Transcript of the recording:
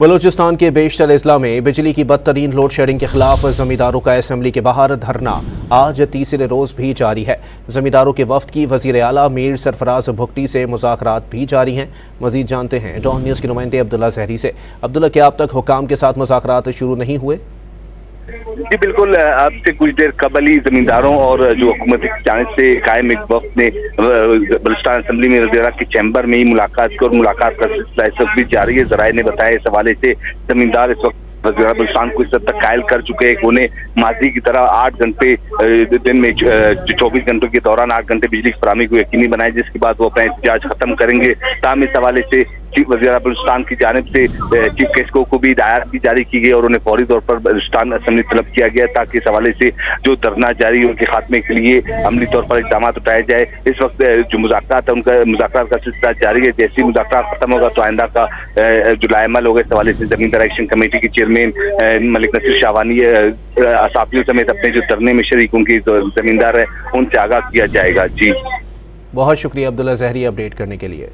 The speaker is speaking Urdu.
بلوچستان کے بیشتر اضلاع میں بجلی کی بدترین لوڈ شیڈنگ کے خلاف زمینداروں کا اسمبلی کے باہر دھرنا آج تیسرے روز بھی جاری ہے۔ زمینداروں کے وفد کی وزیر اعلیٰ میر سرفراز بھگٹی سے مذاکرات بھی جاری ہیں۔ مزید جانتے ہیں ڈان نیوز کے نمائندے عبداللہ زہری سے۔ عبداللہ، کیا اب تک حکام کے ساتھ مذاکرات شروع نہیں ہوئے؟ جی بالکل، اب سے کچھ دیر قبل ہی زمینداروں اور جو حکومت کی جانب سے قائم ایک وفد نے بلوچستان اسمبلی میں وزیر اعلیٰ کے چیمبر میں ہی ملاقات کی اور ملاقات کا سلسلہ اس وقت بھی جاری ہے۔ ذرائع نے بتایا اس حوالے سے زمیندار اس وقت وزیر اعلیٰ بلوچستان کو اس حد تک قائل کر چکے ہیں کہ انہیں ماضی کی طرح 8 گھنٹے دن میں 24 گھنٹوں کے دوران 8 گھنٹے بجلی کی فراہمی کو یقینی بنائے، جس کے بعد وہ اپنا احتجاج ختم کریں گے۔ تاہم اس حوالے سے وزیر اعلیٰ بلوچستان کی جانب سے چیف گیسٹ کو بھی ہدایات بھی جاری کی گئی اور انہیں فوری طور پر بلوچستان اسمبلی طلب کیا گیا تاکہ اس حوالے سے جو دھرنا جاری ان کے خاتمے کے لیے عملی طور پر اقدامات اٹھائے جائے۔ اس وقت جو مذاکرات ہیں ان کا مذاکرات کا سلسلہ جاری ہے۔ جیسے مذاکرات ختم ہوگا تو آئندہ کا جو لائحہ عمل ہوگا اس حوالے سے زمیندار ایکشن کمیٹی کے چیئرمین ملک نصیر شاہوانی اساتذیوں سمیت اپنے جو دھرنے میں شریکوں کی زمیندار ہے ان سے آگاہ کیا جائے گا۔ جی بہت شکریہ عبداللہ زہری اپڈیٹ کرنے کے لیے۔